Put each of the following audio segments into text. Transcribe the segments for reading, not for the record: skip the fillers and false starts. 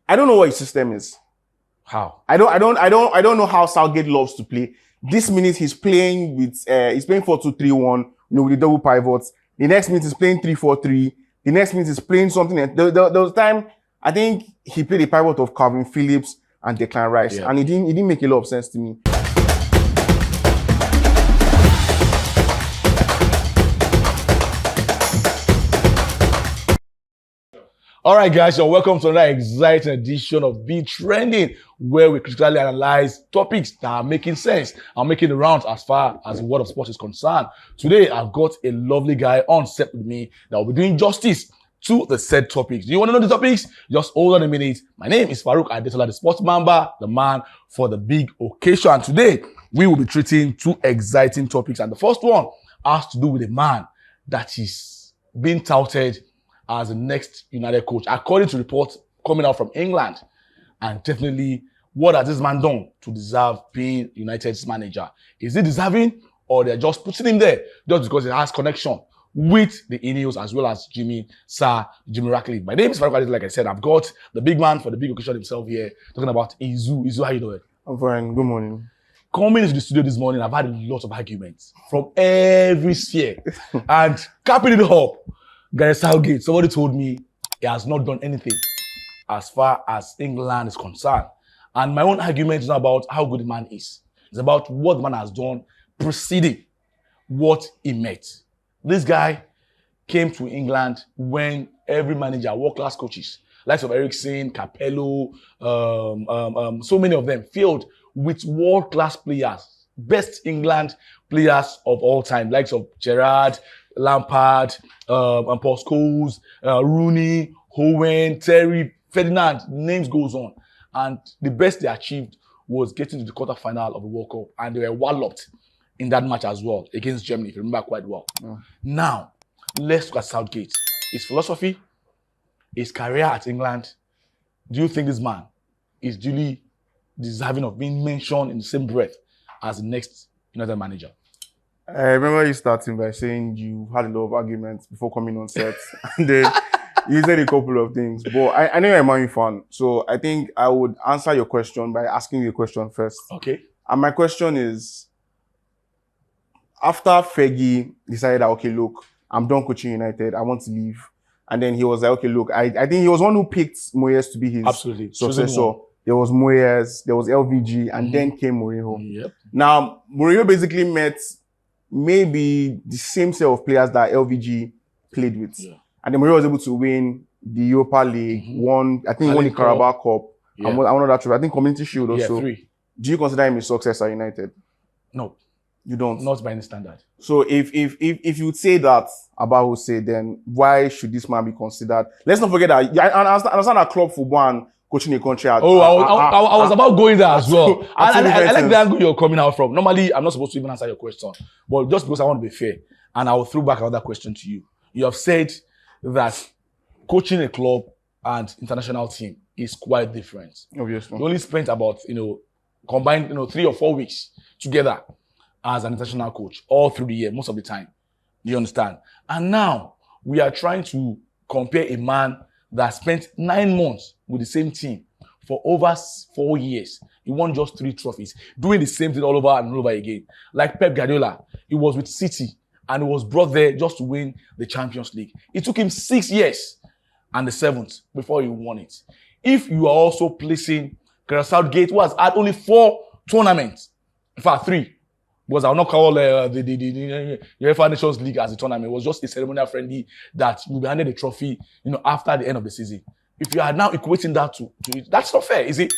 I don't know what his system is. How? I don't know how Southgate loves to play. This minute he's playing with he's playing 4-2-3-1, with the double pivots. The next minute he's playing 3-4-3. The next minute he's playing something. There was time I think he played a pivot of Calvin Phillips and Declan Rice, and it didn't make a lot of sense to me. All right, guys, so welcome to another exciting edition of Be Trending, where we critically analyze topics that are making sense and making the rounds as far as the world of sports is concerned. Today, I've got a lovely guy on set with me that will be doing justice to the said topics. Do you want to know the topics? Just hold on a minute. My name is Farouk Adetola, the sports member, the man for the big occasion. Today, we will be treating two exciting topics, and the first one has to do with a man that is being touted as the next United coach, according to reports coming out from England. And definitely, what has this man done to deserve being United's manager? Is he deserving, or they're just putting him there just because he has connection with the Ineos as well as Jimmy Ratcliffe? My name is Farouk Adetola. Like I said, I've got the big man for the big occasion himself here, talking about Izu. Izu, how you doing? I'm fine. Good morning. Coming into the studio this morning, I've had a lot of arguments from every sphere. And capping it up, Gereth Southgate, somebody told me he has not done anything as far as England is concerned. And my own argument is not about how good the man is. It's about what the man has done preceding what he met. This guy came to England when every manager, world-class coaches, likes of Ericsson, Capello, so many of them failed with world-class players, best England players of all time, likes of Gerrard, Lampard, and Paul Scholes, Rooney, Owen, Terry, Ferdinand, names goes on. And the best they achieved was getting to the quarterfinal of the World Cup, and they were walloped in that match as well against Germany, if you remember quite well. Now, let's look at Southgate. His philosophy, his career at England. Do you think this man is duly deserving of being mentioned in the same breath as the next United manager? I remember you starting by saying you had a lot of arguments before coming on set, and then you said a couple of things. But I know you're a Man U fan, so I think I would answer your question by asking you a question first. Okay. And my question is, after Fergie decided that, okay, look, I'm done coaching United, I want to leave. And then he was like, okay, look, I think he was one who picked Moyes to be his successor. There was Moyes, there was LVG, and then came Mourinho. Yep. Now, Mourinho basically met maybe the same set of players that LVG played with. Yeah. And then Mourinho was able to win the Europa League, won the Carabao Cup, and won another trophy. I think Community Shield also. 3. Do you consider him a success at United? No. You don't? Not by any standard. So if you would say that about Jose, then why should this man be considered? Let's not forget that I understand that club football and coaching a country. I was about going there as well. I like the angle you're coming out from. Normally, I'm not supposed to even answer your question, but just because I want to be fair, and I will throw back another question to you. You have said that coaching a club and international team is quite different. Obviously, you only spent about combined 3 or 4 weeks together as an international coach all through the year, most of the time. Do you understand? And now we are trying to compare a man that spent 9 months with the same team for over 4 years. He won just 3 trophies, doing the same thing all over and over again. Like Pep Guardiola, he was with City and he was brought there just to win the Champions League. It took him 6 years and the 7th before he won it. If you are also placing Gareth Southgate, who has had only 4 tournaments, in fact 3, because I will not call the UEFA Nations League as a tournament. It was just a ceremonial friendly that you'll be handed a trophy, after the end of the season. If you are now equating that to it, that's not fair, is it?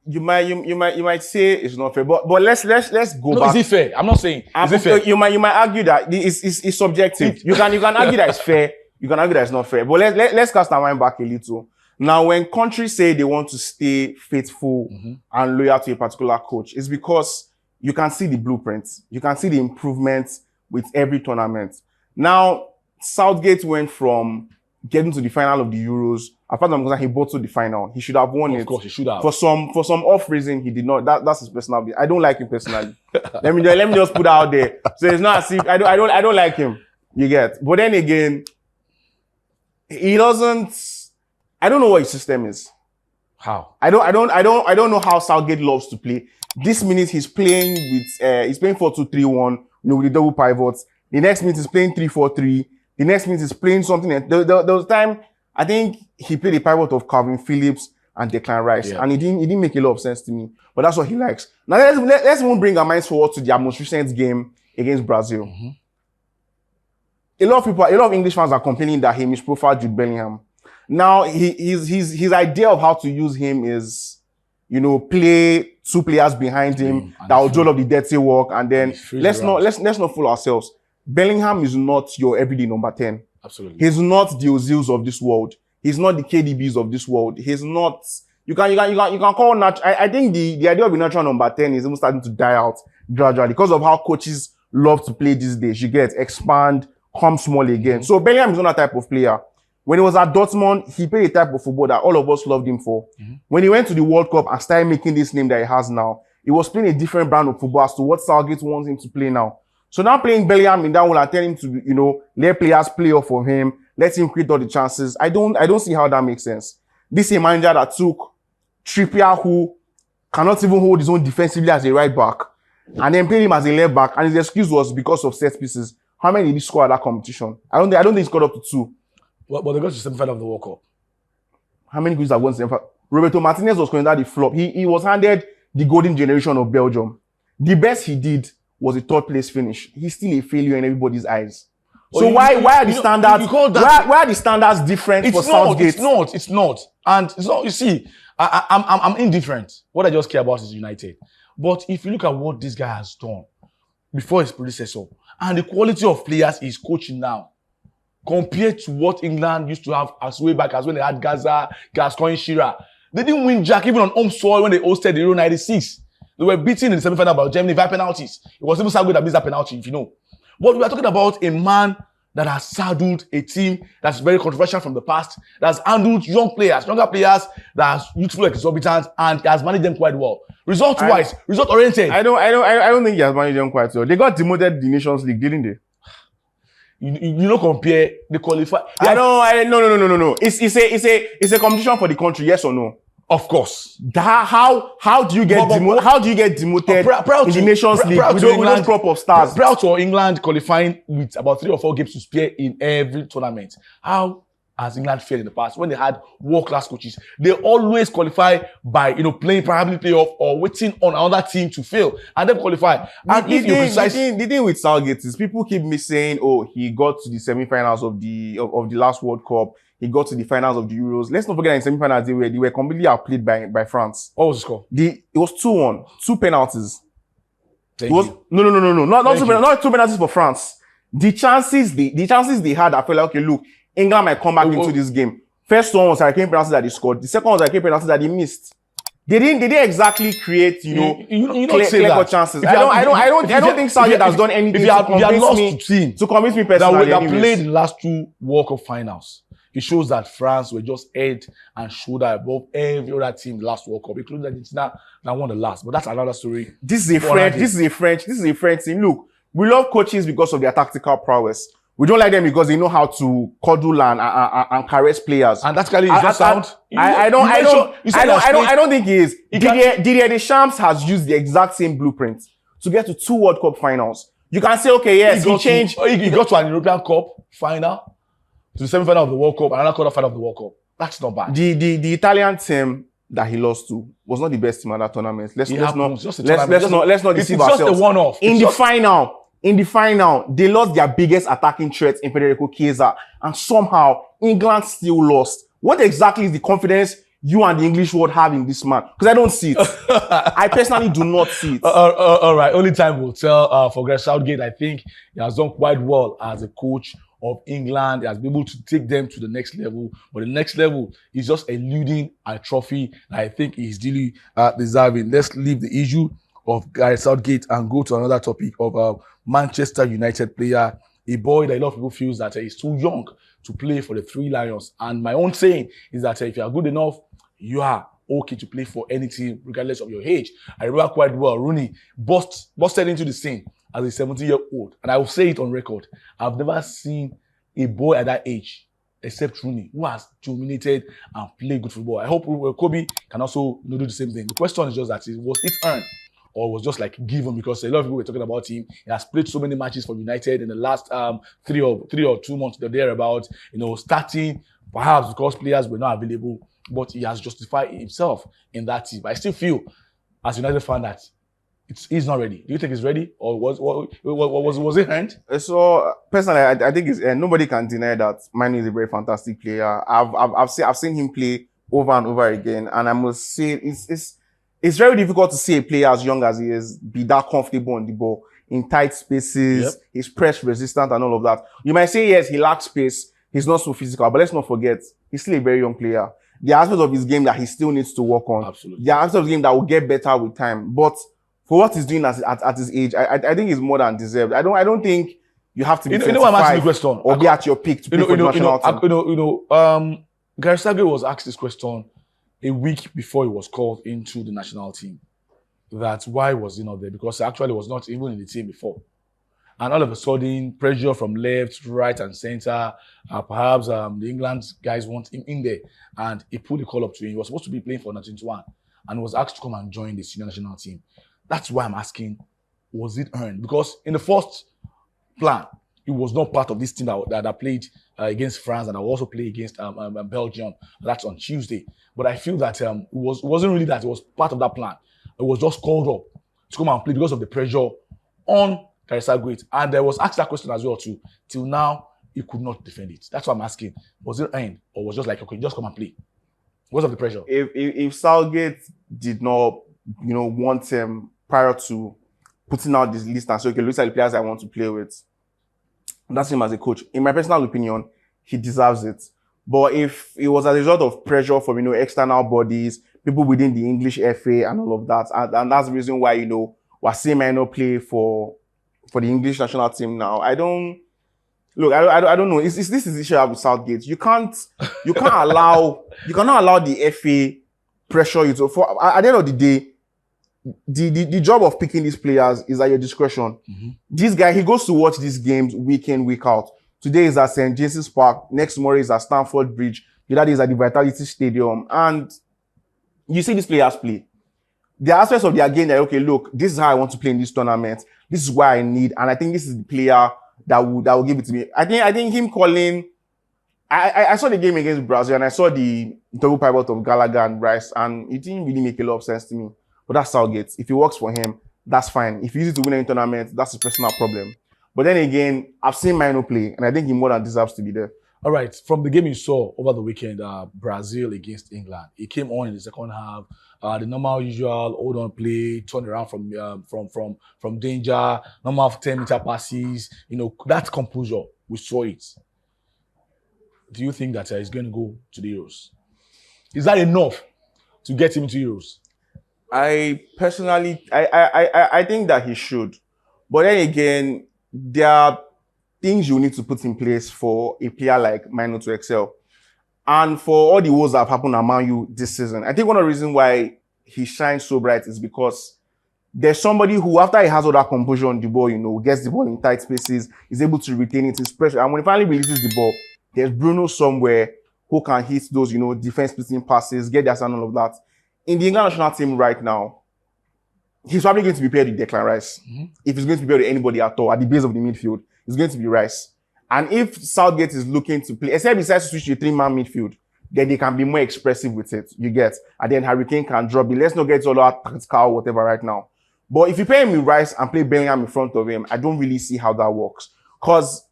You might say it's not fair, but let's go back. Is it fair? I'm not saying. Is it fair? You might argue that it's subjective. You can argue that it's fair. You can argue that it's not fair. But let's cast our mind back a little. Now, when countries say they want to stay faithful and loyal to a particular coach, it's because you can see the blueprints. You can see the improvements with every tournament. Now, Southgate went from getting to the final of the Euros. As far as I'm concerned, he bottled the final. He should have won it. Of course, he should have. For some off reason, he did not. That's his personality. I don't like him personally. let me just put it out there. So it's not as if I don't like him. You get. But then again, he doesn't. I don't know what his system is. How? I don't know how Southgate loves to play. This minute he's playing with he's playing 4-2-3-1, with the double pivots. The next minute he's playing 3-4-3. The next minute he's playing something. There was time I think he played the pivot of Calvin Phillips and Declan Rice, and it didn't make a lot of sense to me. But that's what he likes. Now let's even bring our minds forward to their most recent game against Brazil. A lot of English fans are complaining that he misprofiled Jude Bellingham. Now his idea of how to use him is, play two players behind him that will do all of the dirty work, and then let's not fool ourselves. Bellingham is not your everyday number 10. Absolutely. He's not the Ozils of this world. He's not the KDBs of this world. He's not. You can call I think the idea of a natural number 10 is even starting to die out gradually because of how coaches love to play these days. You get expand, come small again. So Bellingham is not that type of player. When he was at Dortmund, he played a type of football that all of us loved him for. When he went to the World Cup and started making this name that he has now, he was playing a different brand of football as to what Southgate wants him to play now. So now playing Bellingham in that role and telling him to, let players play off of him, let him create all the chances. I don't see how that makes sense. This is a manager that took Trippier, who cannot even hold his own defensively as a right back, and then played him as a left back, and his excuse was because of set pieces. How many did he score at that competition? I don't think he scored up to 2. But they got to semi-final of the World Cup. How many goals have won semi-final? Roberto Martinez was considered the flop. He was handed the golden generation of Belgium. The best he did was a 3rd place finish. He's still a failure in everybody's eyes. So why are the standards? Why are the standards different for Southgate? It's not. And it's not. You see, I'm indifferent. What I just care about is United. But if you look at what this guy has done before his predecessor and the quality of players he's coaching now, compared to what England used to have as way back as when they had Gaza, Gascoigne, Shearer, they didn't win Jack even on home soil when they hosted the Euro 96. They were beaten in the semi-final by Germany via penalties. It was even Southgate that missed that penalty, if you know. But we are talking about a man that has saddled a team that's very controversial from the past, that's handled younger players that are youthful, exorbitant, and has managed them quite well. Result-wise, result-oriented. I don't think he has managed them quite well. They got demoted in the Nations League, didn't they? You don't compare the qualify. No. It's a competition for the country, yes or no? Of course. How do you get demoted in the Nations League with those crop of stars? Proud to England qualifying with about 3 or 4 games to spare in every tournament. How has England failed in the past when they had world-class coaches? They always qualify by playing probably playoff or waiting on another team to fail and then qualify. And the thing with Southgate is people keep me saying, oh, he got to the semi-finals of the last World Cup. He got to the finals of the Euros. Let's not forget that in semi-finals they were completely outplayed by France. What was the score? It was 2-1, 2 penalties. No. Not 2 penalties for France. The chances they had, I felt like, okay, look, England might come back into this game. First one was Hurricane penalty that they scored. The second was Hurricane penalty that they missed. They didn't exactly create, clear chances. I don't think Southgate has done anything to convince me personally. That played the last 2 World Cup finals. It shows that France were just head and shoulder above every other team last World Cup, including Argentina that won the last. But that's another story. This is a French team. Look, we love coaches because of their tactical prowess. We don't like them because they know how to cuddle and caress players. And tactically, it's just sound. I don't think he is. Didier Deschamps has used the exact same blueprint to get to 2 World Cup finals. You can say, okay, yes, he changed. He got to an European Cup final, to the semi-final of the World Cup, and another quarter-final of the World Cup. That's not bad. The Italian team that he lost to was not the best team at that tournament. Let's not deceive ourselves. It's just a one-off. In the final, they lost their biggest attacking threat in Federico Chiesa, and somehow England still lost. What exactly is the confidence you and the English world have in this man? Because I don't see it. I personally do not see it. All right, only time will tell. For Gareth Southgate, I think he has done quite well as a coach of England. He has been able to take them to the next level, but the next level is just eluding a trophy that I think he's really deserving. Let's leave the issue of Gareth Southgate and go to another topic of Manchester United player, a boy that a lot of people feel that he's too young to play for the Three Lions. And my own saying is that if you are good enough, you are okay to play for any team, regardless of your age. I remember quite well, Rooney busted into the scene as a 17-year-old. And I will say it on record. I've never seen a boy at that age except Rooney, who has dominated and played good football. I hope Kobe can also do the same thing. The question is just that was it earned or was just like given, because a lot of people were talking about him. He has played so many matches for United in the last 3 or 2 months, thereabout, starting perhaps because players were not available, but he has justified himself in that team. But I still feel, as United fan, that he's not ready. Do you think he's ready, or was it earned? So personally, I think nobody can deny that Manu is a very fantastic player. I've seen him play over and over again, and I must say it's very difficult to see a player as young as he is be that comfortable on the ball in tight spaces. Yep. He's press resistant and all of that. You might say yes, he lacks space. He's not so physical, but let's not forget he's still a very young player. There are aspects of his game that he still needs to work on. Absolutely. There are aspects of his game that will get better with time, but for what he's doing at his age, I think he's more than deserved. I don't think you have to be 25 I'm asking the question, or be at your peak to play for the national team. Gareth Southgate was asked this question a week before he was called into the national team. That's why was he not there? Because he actually was not even in the team before. And all of a sudden, pressure from left, right, and center. Perhaps the England guys want him in there, and he put the call up to him. He was supposed to be playing for 1921 and was asked to come and join the senior national team. That's why I'm asking, was it earned? Because in the first plan, he was not part of this team that played against France, and I will also play against Belgium. That's on Tuesday. But I feel that it wasn't really that it was part of that plan. It was just called up to come and play because of the pressure on Gareth Southgate. And there was asked that question as well too. Till now, he could not defend it. That's why I'm asking, was it earned, or was just like, okay, just come and play? Because of the pressure. If Southgate did not, want him prior to putting out this list and say, okay, look at the players I want to play with, that's him as a coach. In my personal opinion, he deserves it. But if it was as a result of pressure from, external bodies, people within the English FA and all of that, and that's the reason why, we're seeing Manu play for the English national team now. I don't know. This is the issue with Southgate. You cannot allow the FA pressure you to, at the end of the day, the job of picking these players is at your discretion. Mm-hmm. This guy, he goes to watch these games week in, week out. Today is at St. James's Park. Next tomorrow is at Stamford Bridge. The other day is at the Vitality Stadium. And you see these players play. The aspects of their game that, okay, look, this is how I want to play in this tournament. This is what I need. And I think this is the player that will give it to me. I think him calling... I saw the game against Brazil and I saw the double pivot of Gallagher and Rice, and it didn't really make a lot of sense to me. But that's Southgate. If it works for him, that's fine. If he uses it to win any tournament, that's his personal problem. But then again, I've seen Manu play, and I think he more than deserves to be there. All right. From the game you saw over the weekend, Brazil against England, he came on in the second half. The normal, usual hold on play, turn around from danger, normal 10-meter passes. That composure, we saw it. Do you think that he's going to go to the Euros? Is that enough to get him into Euros? I personally, I think that he should. But then again, there are things you need to put in place for a player like Manu to excel. And for all the woes that have happened at Man U this season, I think one of the reasons why he shines so bright is because there's somebody who, after he has all that composure on the ball, gets the ball in tight spaces, is able to retain it, his pressure. And when he finally releases the ball, there's Bruno somewhere who can hit those, defense-splitting passes, get their and all of that. In the England national team right now, he's probably going to be paired with Declan Rice. Mm-hmm. If he's going to be paired with anybody at all, at the base of the midfield, it's going to be Rice. And if Southgate is looking to play, except he decides to switch to a 3-man midfield, then they can be more expressive with it, you get. And then Harry Kane can drop it. Let's not get all that tactical or whatever right now. But if you pair him with Rice and play Bellingham in front of him, I don't really see how that works. Because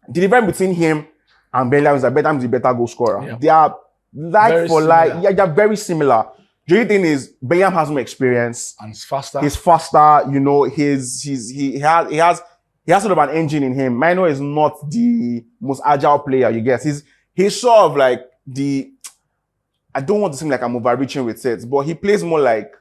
the difference between him and Bellingham is that Bellingham is a better goal scorer. Yeah. They are yeah, they're very similar. The only thing is, Bellingham has more experience. And he's faster. He's faster, he has sort of an engine in him. Manu is not the most agile player, you guess. He's sort of like I don't want to seem like I'm overreaching with sets, but he plays more like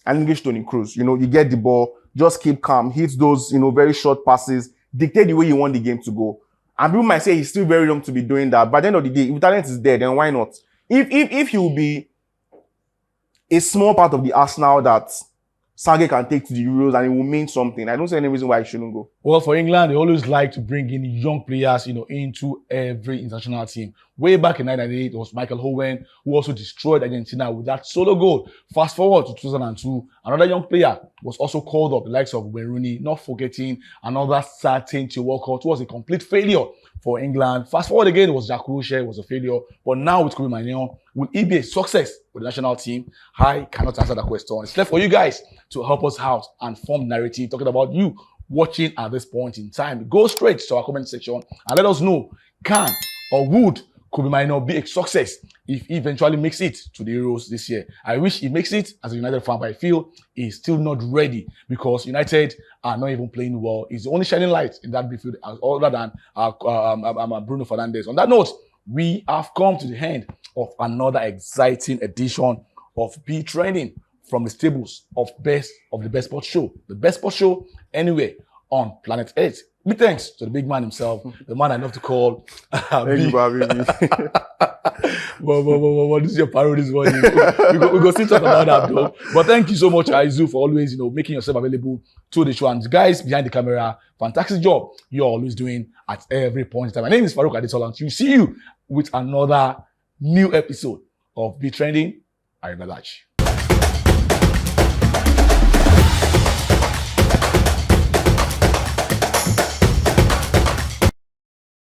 an English Toni Kroos. You get the ball, just keep calm, hit those, very short passes, dictate the way you want the game to go. And people might say he's still very young to be doing that. But at the end of the day, if talent is there, then why not? If he will be a small part of the arsenal that Southgate can take to the Euros and it will mean something. I don't see any reason why he shouldn't go. Well, for England, they always like to bring in young players, into every international team. Way back in 1998, it was Michael Owen who also destroyed Argentina with that solo goal. Fast forward to 2002, another young player was also called up, the likes of Wayne Rooney, not forgetting another certain Theo Walcott, who was a complete failure for England. Fast forward again, it was Jack Wilshere, was a failure. But now with Kobe Mainoo, will he be a success with the national team? I cannot answer that question. It's left for you guys to help us out and form the narrative, talking about you watching at this point in time. Go straight to our comment section and let us know, can or would Kobe Mainoo be a success if he eventually makes it to the Euros this year? I wish he makes it as a United fan, but I feel he's still not ready because United are not even playing well. He's the only shining light in that midfield other than Bruno Fernandes. On that note, we have come to the end of another exciting edition of Be Trending from the stables of the best sports show. The best sports show anywhere on planet Earth. Big thanks to the big man himself, the man I love to call. Thank you, baby. Well, this is your parody this morning. We go still talk about that though. But thank you so much, Aizu, for always, making yourself available to the show. And the guys behind the camera, fantastic job you're always doing at every point in time. My name is Farouk Adetola. We'll see you with another new episode of Be Trending. Arrivederci.